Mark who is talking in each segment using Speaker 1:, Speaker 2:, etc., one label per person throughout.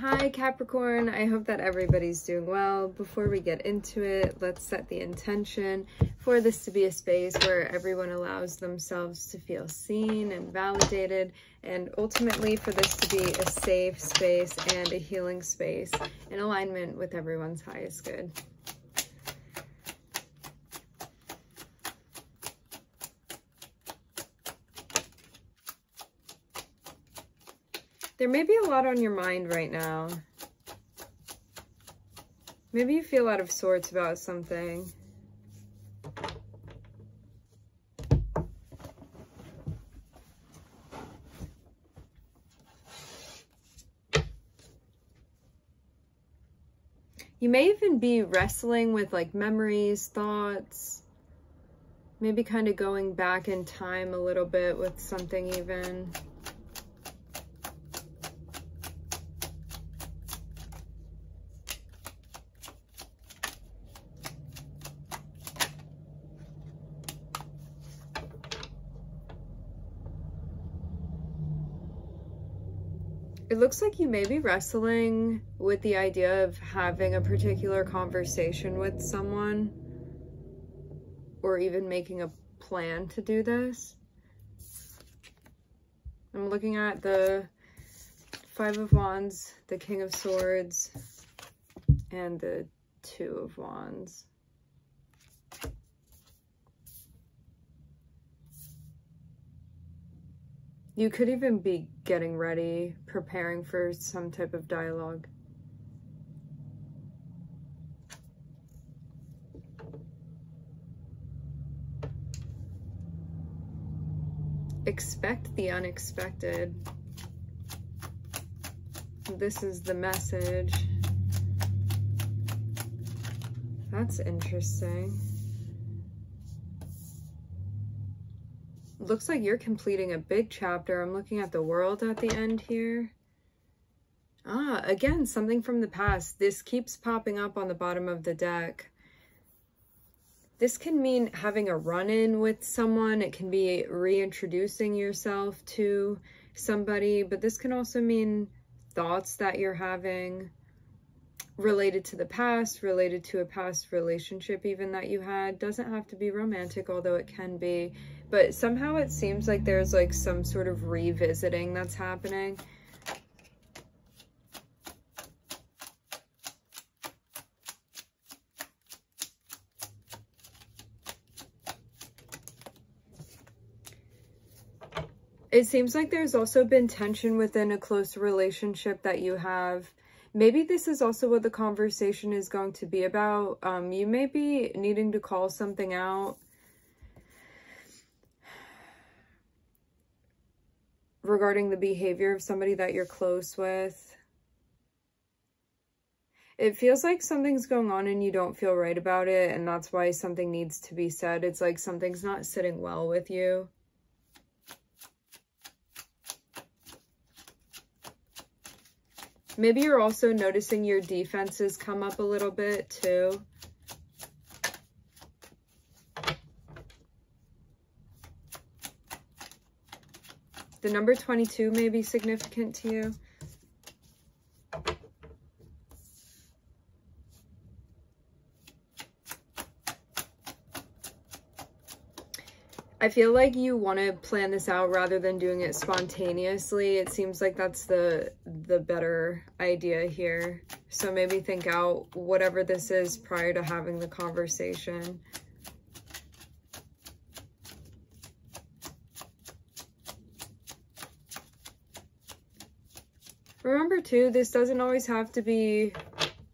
Speaker 1: Hi Capricorn, I hope that everybody's doing well. Before we get into it, let's set the intention for this to be a space where everyone allows themselves to feel seen and validated, and ultimately for this to be a safe space and a healing space in alignment with everyone's highest good. There may be a lot on your mind right now. Maybe you feel out of sorts about something. You may even be wrestling with like memories, thoughts, maybe kind of going back in time a little bit with something even. It looks like you may be wrestling with the idea of having a particular conversation with someone, or even making a plan to do this. I'm looking at the Five of Wands, the King of Swords, and the Two of Wands. You could even be getting ready, preparing for some type of dialogue. Expect the unexpected. This is the message. That's interesting. Looks like you're completing a big chapter. I'm looking at the World at the end here. Again, something from the past. This keeps popping up on the bottom of the deck. This can mean having a run-in with someone. It can be reintroducing yourself to somebody, but this can also mean thoughts that you're having related to the past, related to a past relationship even that you had. Doesn't have to be romantic, although it can be. But somehow it seems like there's like some sort of revisiting that's happening. It seems like there's also been tension within a close relationship that you have. Maybe this is also what the conversation is going to be about. You may be needing to call something out regarding the behavior of somebody that you're close with. It feels like something's going on and you don't feel right about it, and that's why something needs to be said. It's like something's not sitting well with you. Maybe you're also noticing your defenses come up a little bit too. The number 22 may be significant to you. I feel like you want to plan this out rather than doing it spontaneously. It seems like that's the better idea here. So maybe think out whatever this is prior to having the conversation. Remember too, this doesn't always have to be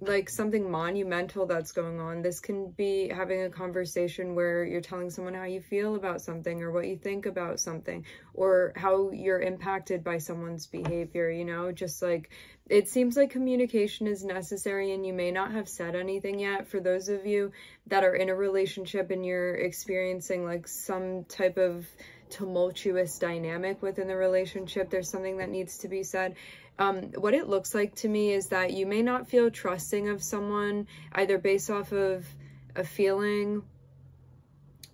Speaker 1: like something monumental that's going on. This can be having a conversation where you're telling someone how you feel about something, or what you think about something, or how you're impacted by someone's behavior, you know. Just like, it seems like communication is necessary, and you may not have said anything yet. For those of you that are in a relationship and you're experiencing like some type of tumultuous dynamic within the relationship, there's something that needs to be said. What it looks like to me is that you may not feel trusting of someone, either based off of a feeling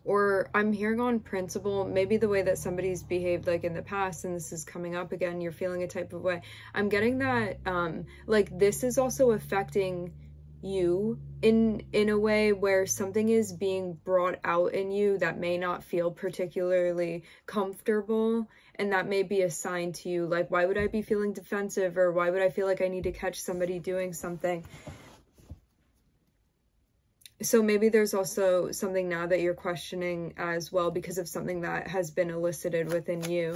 Speaker 1: or I'm hearing on principle, maybe the way that somebody's behaved like in the past, and this is coming up again, you're feeling a type of way. I'm getting that like this is also affecting you in a way where something is being brought out in you that may not feel particularly comfortable, and that may be a sign to you, like, why would I be feeling defensive, or why would I feel like I need to catch somebody doing something? So maybe there's also something now that you're questioning as well because of something that has been elicited within you.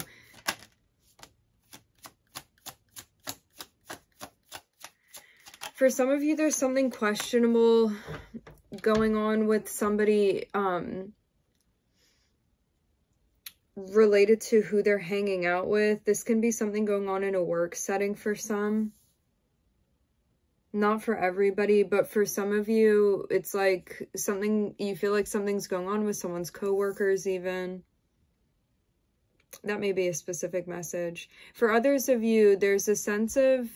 Speaker 1: For some of you, there's something questionable going on with somebody related to who they're hanging out with. This can be something going on in a work setting for some. Not for everybody, but for some of you, it's like something, you feel like something's going on with someone's coworkers even. That may be a specific message. For others of you, there's a sense of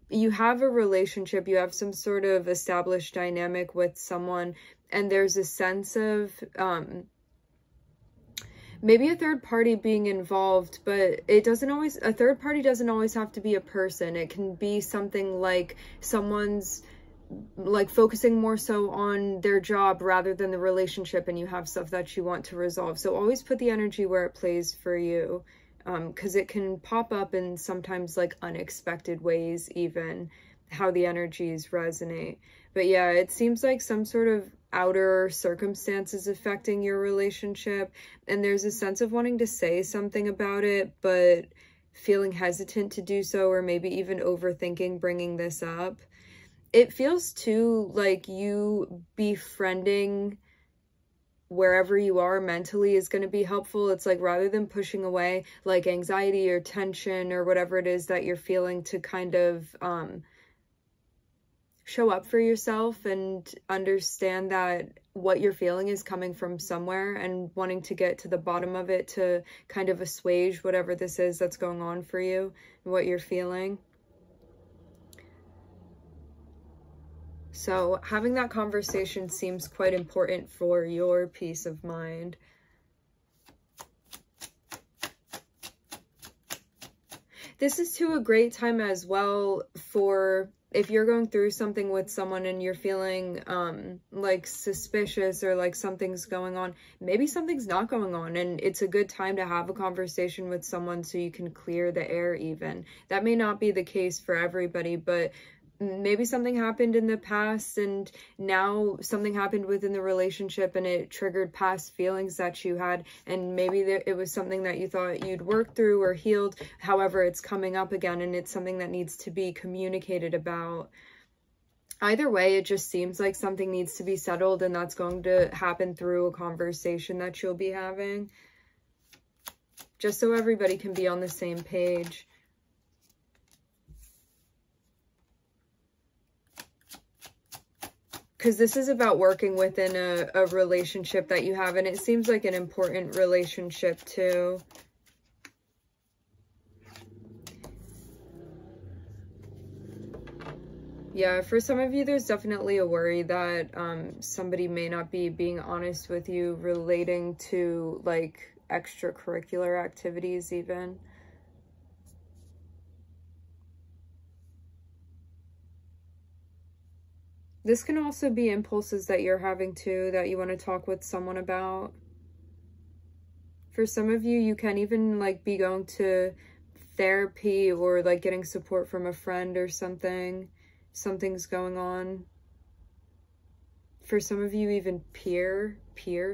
Speaker 1: you have a relationship, you have some sort of established dynamic with someone, and there's a sense of maybe a third party being involved, but a third party doesn't always have to be a person. It can be something like someone's like focusing more so on their job rather than the relationship, and you have stuff that you want to resolve. So always put the energy where it plays for you, because it can pop up in sometimes like unexpected ways, even how the energies resonate. But yeah, it seems like some sort of outer circumstances affecting your relationship, and there's a sense of wanting to say something about it but feeling hesitant to do so, or maybe even overthinking bringing this up. It feels too like you befriending wherever you are mentally is going to be helpful. It's like rather than pushing away like anxiety or tension or whatever it is that you're feeling, to kind of show up for yourself and understand that what you're feeling is coming from somewhere, and wanting to get to the bottom of it to kind of assuage whatever this is that's going on for you and what you're feeling. So having that conversation seems quite important for your peace of mind. This is too a great time as well for if you're going through something with someone and you're feeling like suspicious or like something's going on. Maybe something's not going on, and it's a good time to have a conversation with someone so you can clear the air even. That may not be the case for everybody, but maybe something happened in the past and now something happened within the relationship and it triggered past feelings that you had, and maybe it was something that you thought you'd worked through or healed. However, it's coming up again and it's something that needs to be communicated about. Either way, it just seems like something needs to be settled, and that's going to happen through a conversation that you'll be having, just so everybody can be on the same page. Because this is about working within a relationship that you have, and it seems like an important relationship too. Yeah, for some of you, there's definitely a worry that somebody may not be being honest with you relating to like extracurricular activities even. This can also be impulses that you're having too, that you want to talk with someone about. For some of you, you can even like be going to therapy or like getting support from a friend or something. Something's going on. For some of you, even peer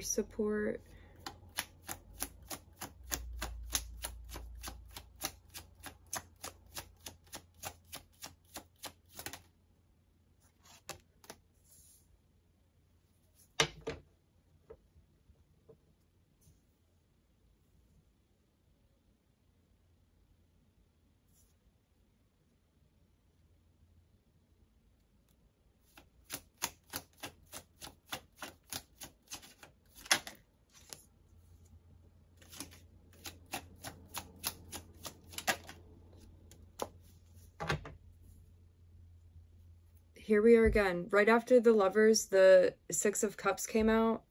Speaker 1: support. here we are again. Right after the Lovers, the Six of Cups came out.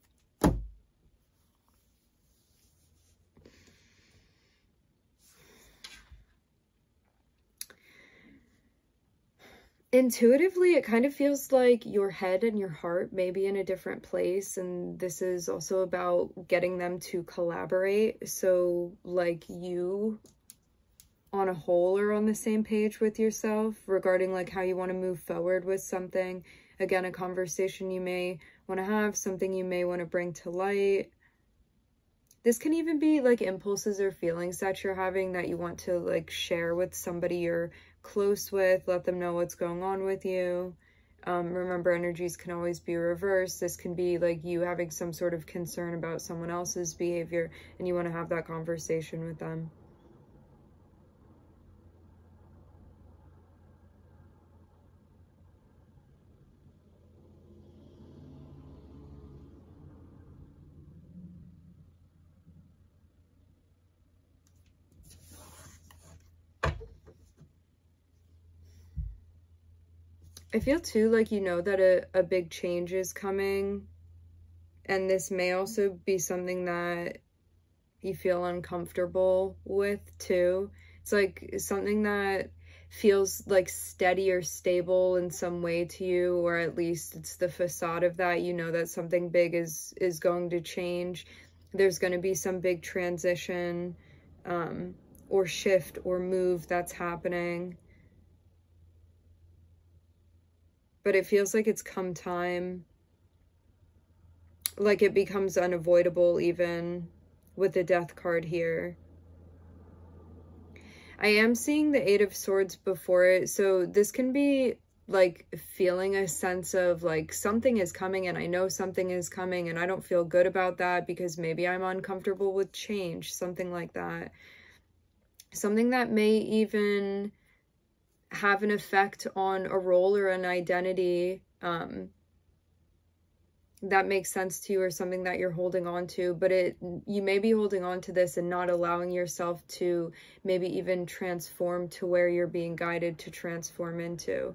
Speaker 1: Intuitively, it kind of feels like your head and your heart may be in a different place, and this is also about getting them to collaborate. So like you on a whole are on the same page with yourself regarding like how you want to move forward with something. Again, a conversation you may want to have, something you may want to bring to light. This can even be like impulses or feelings that you're having that you want to like share with somebody you're close with, let them know what's going on with you. Remember, energies can always be reversed. This can be like you having some sort of concern about someone else's behavior and you want to have that conversation with them. I feel too like you know that a big change is coming, and this may also be something that you feel uncomfortable with too. It's like something that feels like steady or stable in some way to you, or at least it's the facade of that. You know that something big is going to change. There's going to be some big transition or shift or move that's happening. But it feels like it's come time, like it becomes unavoidable even with the Death card here. I am seeing the Eight of Swords before it, so this can be like feeling a sense of like something is coming and I know something is coming and I don't feel good about that because maybe I'm uncomfortable with change, something like that. Something that may even have an effect on a role or an identity that makes sense to you, or something that you're holding on to, but you may be holding on to this and not allowing yourself to maybe even transform to where you're being guided to transform into.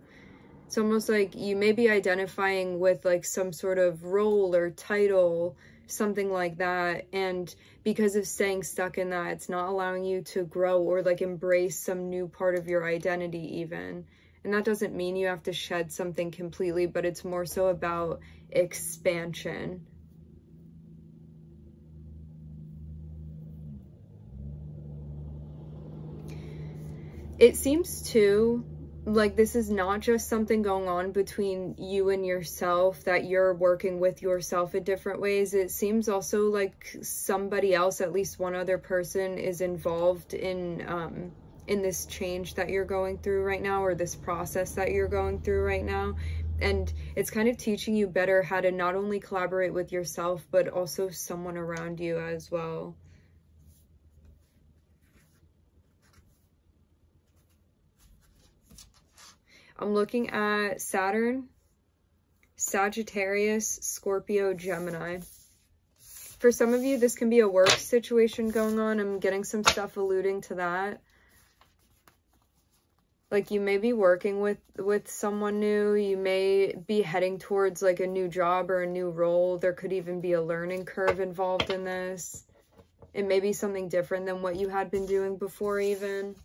Speaker 1: It's almost like you may be identifying with like some sort of role or title, something like that, and because of staying stuck in that, it's not allowing you to grow or like embrace some new part of your identity even. And that doesn't mean you have to shed something completely, but it's more so about expansion. It seems too like this is not just something going on between you and yourself, that you're working with yourself in different ways. It seems also like somebody else, at least one other person, is involved in this change that you're going through right now, or this process that you're going through right now. And it's kind of teaching you better how to not only collaborate with yourself, but also someone around you as well. I'm looking at Saturn, Sagittarius, Scorpio, Gemini. For some of you, this can be a work situation going on. I'm getting some stuff alluding to that. Like you may be working with someone new. You may be heading towards like a new job or a new role. There could even be a learning curve involved in this. It may be something different than what you had been doing before even.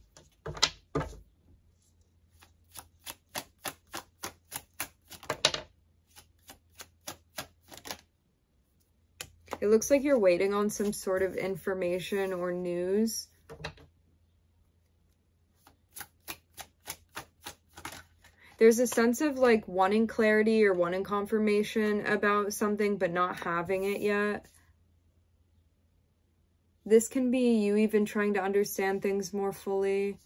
Speaker 1: It looks like you're waiting on some sort of information or news. There's a sense of like wanting clarity or wanting confirmation about something, but not having it yet. This can be you even trying to understand things more fully.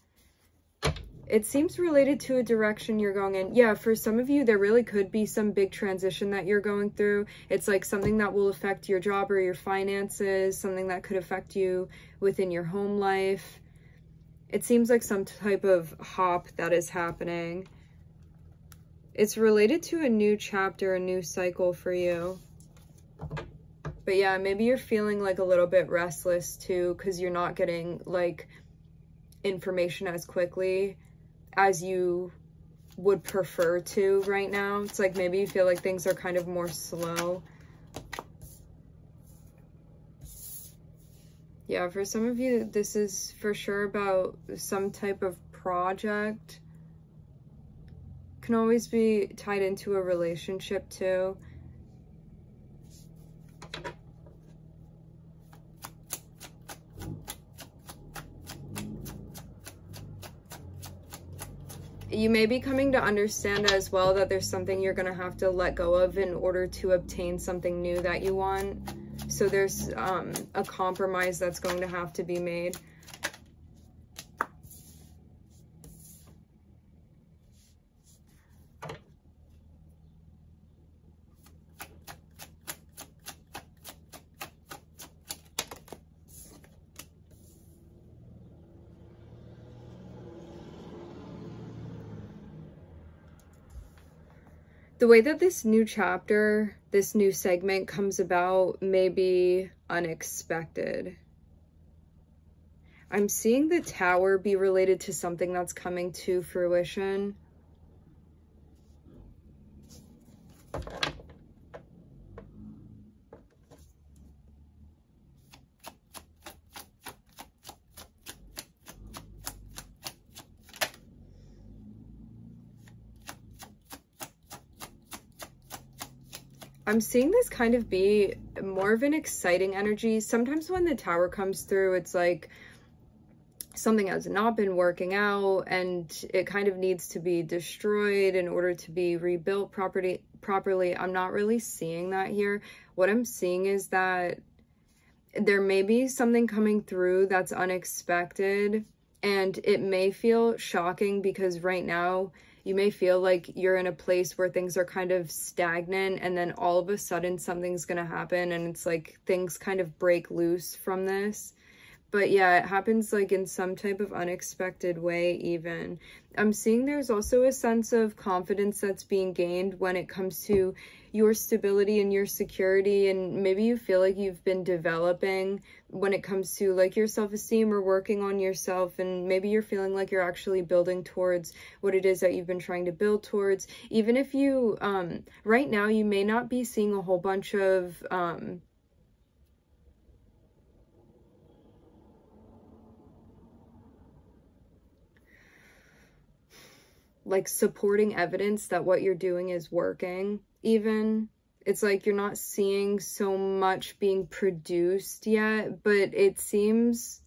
Speaker 1: It seems related to a direction you're going in. Yeah, for some of you, there really could be some big transition that you're going through. It's like something that will affect your job or your finances, something that could affect you within your home life. It seems like some type of hop that is happening. It's related to a new chapter, a new cycle for you. But yeah, maybe you're feeling like a little bit restless too, because you're not getting like information as quickly as you would prefer to right now. It's like maybe you feel like things are kind of more slow. Yeah, for some of you, this is for sure about some type of project. Can always be tied into a relationship too. You may be coming to understand as well that there's something you're going to have to let go of in order to obtain something new that you want. So there's a compromise that's going to have to be made. The way that this new chapter, this new segment comes about may be unexpected. I'm seeing the Tower be related to something that's coming to fruition. I'm seeing this kind of be more of an exciting energy. Sometimes when the Tower comes through, it's like something has not been working out and it kind of needs to be destroyed in order to be rebuilt properly. I'm not really seeing that here. What I'm seeing is that there may be something coming through that's unexpected, and it may feel shocking because right now you may feel like you're in a place where things are kind of stagnant, and then all of a sudden something's going to happen and it's like things kind of break loose from this. But yeah, it happens like in some type of unexpected way even. I'm seeing there's also a sense of confidence that's being gained when it comes to your stability and your security, and maybe you feel like you've been developing when it comes to like your self-esteem or working on yourself, and maybe you're feeling like you're actually building towards what it is that you've been trying to build towards. Even if you right now you may not be seeing a whole bunch of like supporting evidence that what you're doing is working. Even it's like you're not seeing so much being produced yet, but it seems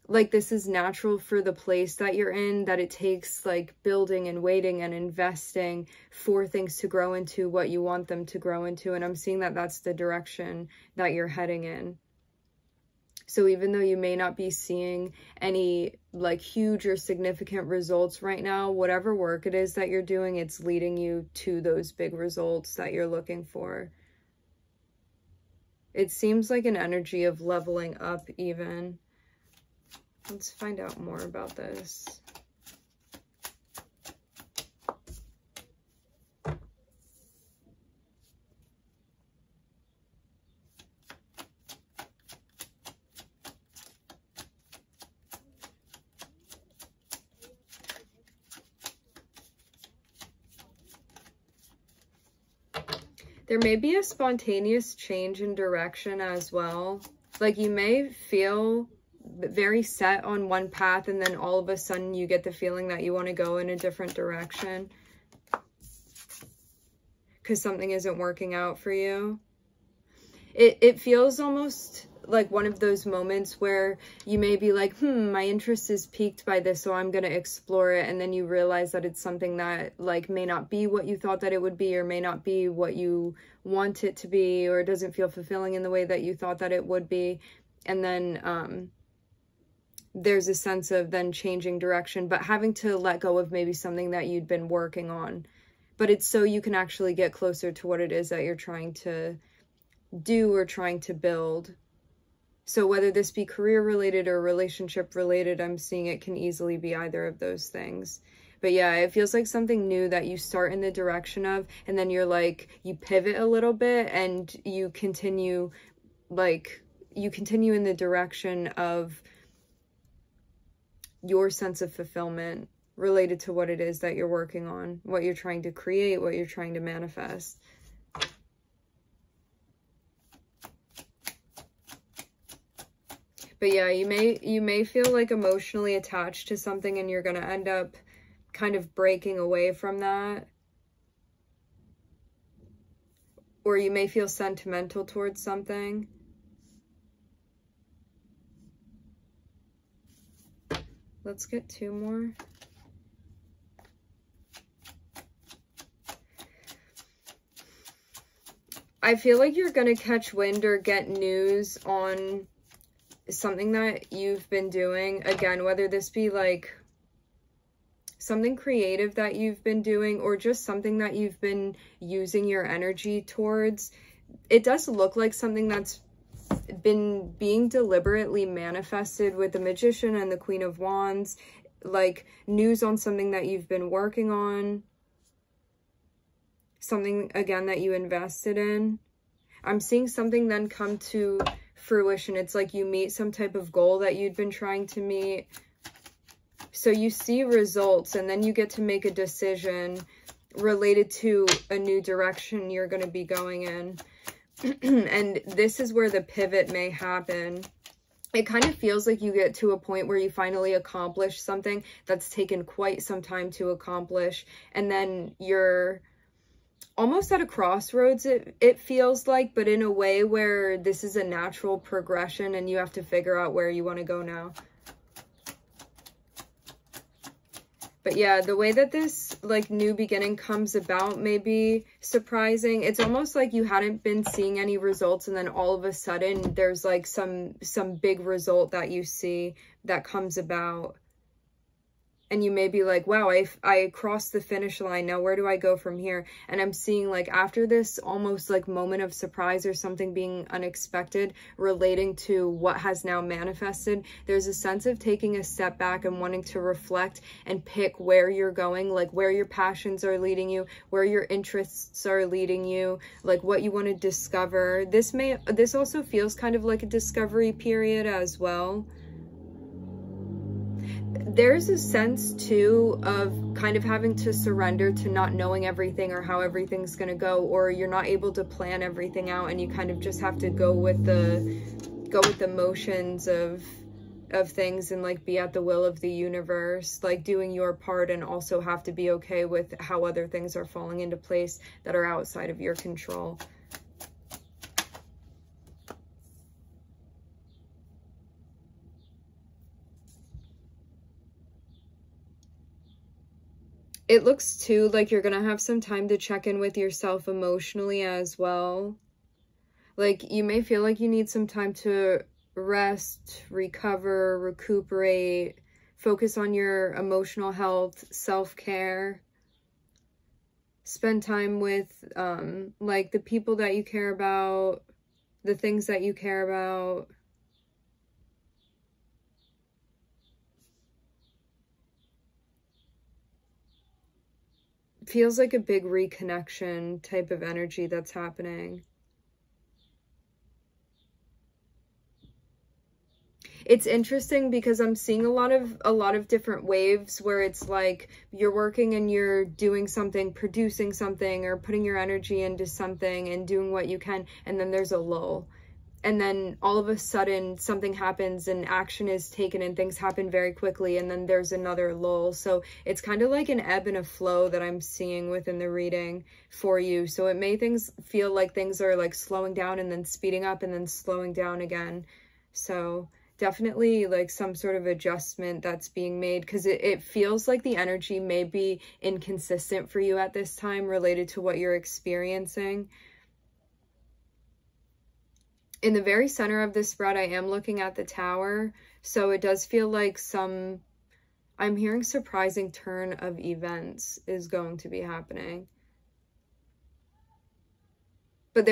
Speaker 1: like this is natural for the place that you're in, that it takes like building and waiting and investing for things to grow into what you want them to grow into. And I'm seeing that that's the direction that you're heading in. So even though you may not be seeing any like huge or significant results right now, whatever work it is that you're doing, it's leading you to those big results that you're looking for. It seems like an energy of leveling up even. Let's find out more about this. There may be a spontaneous change in direction as well. Like you may feel very set on one path, and then all of a sudden you get the feeling that you want to go in a different direction because something isn't working out for you. It feels almost like one of those moments where you may be like, my interest is piqued by this, so I'm going to explore it. And then you realize that it's something that like may not be what you thought that it would be, or may not be what you want it to be, or it doesn't feel fulfilling in the way that you thought that it would be. And then there's a sense of then changing direction, but having to let go of maybe something that you'd been working on. But it's so you can actually get closer to what it is that you're trying to do or trying to build. So whether this be career related or relationship related, I'm seeing it can easily be either of those things. But yeah, it feels like something new that you start in the direction of, and then you're like, you pivot a little bit and you continue in the direction of your sense of fulfillment related to what it is that you're working on, what you're trying to create, what you're trying to manifest. But yeah, you may feel like emotionally attached to something, and you're going to end up kind of breaking away from that. Or you may feel sentimental towards something. Let's get 2 more. I feel like you're going to catch wind or get news on something that you've been doing. Again, whether this be like something creative that you've been doing or just something that you've been using your energy towards. It does look like something that's been being deliberately manifested with the Magician and the Queen of Wands, like news on something that you've been working on, something again that you invested in. I'm seeing something then come to fruition. It's like you meet some type of goal that you'd been trying to meet. So you see results, and then you get to make a decision related to a new direction you're going to be going in. And this is where the pivot may happen. It kind of feels like you get to a point where you finally accomplish something that's taken quite some time to accomplish, and then you're almost at a crossroads, it feels like, but in a way where this is a natural progression and you have to figure out where you want to go now. But yeah, the way that this like new beginning comes about may be surprising. It's almost like you hadn't been seeing any results, and then all of a sudden there's like some big result that you see that comes about. And you may be like, wow, I crossed the finish line. Now where do I go from here? And I'm seeing like after this almost like moment of surprise or something being unexpected relating to what has now manifested, there's a sense of taking a step back and wanting to reflect and pick where you're going, like where your passions are leading you, where your interests are leading you, like what you want to discover. This also feels kind of like a discovery period as well. There's a sense too of kind of having to surrender to not knowing everything or how everything's going to go, or you're not able to plan everything out, and you kind of just have to go with the motions of things and like be at the will of the universe, like doing your part, and also have to be okay with how other things are falling into place that are outside of your control. It looks too like you're going to have some time to check in with yourself emotionally as well. Like you may feel like you need some time to rest, recover, recuperate, focus on your emotional health, self-care. Spend time with like the people that you care about, the things that you care about. Feels like a big reconnection type of energy that's happening. It's interesting because I'm seeing a lot of different waves where it's like you're working and you're doing something, producing something, or putting your energy into something and doing what you can, and then there's a lull. And then all of a sudden something happens and action is taken and things happen very quickly, and then there's another lull. So it's kind of like an ebb and a flow that I'm seeing within the reading for you. So it may feel like things are like slowing down and then speeding up and then slowing down again. So definitely like some sort of adjustment that's being made, because it feels like the energy may be inconsistent for you at this time related to what you're experiencing. In the very center of this spread, I am looking at the Tower, so it does feel like I'm hearing surprising turn of events is going to be happening. But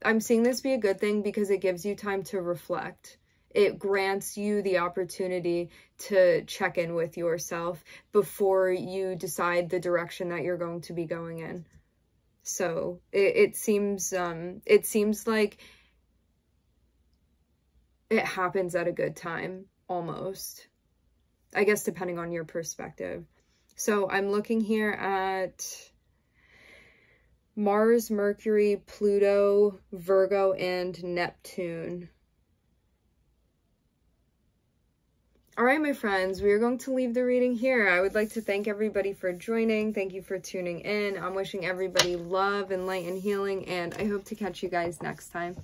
Speaker 1: I'm seeing this be a good thing because it gives you time to reflect. It grants you the opportunity to check in with yourself before you decide the direction that you're going to be going in. So it seems like it happens at a good time, almost. I guess depending on your perspective. So I'm looking here at Mars, Mercury, Pluto, Virgo, and Neptune. All right, my friends, we are going to leave the reading here. I would like to thank everybody for joining. Thank you for tuning in. I'm wishing everybody love and light and healing, and I hope to catch you guys next time.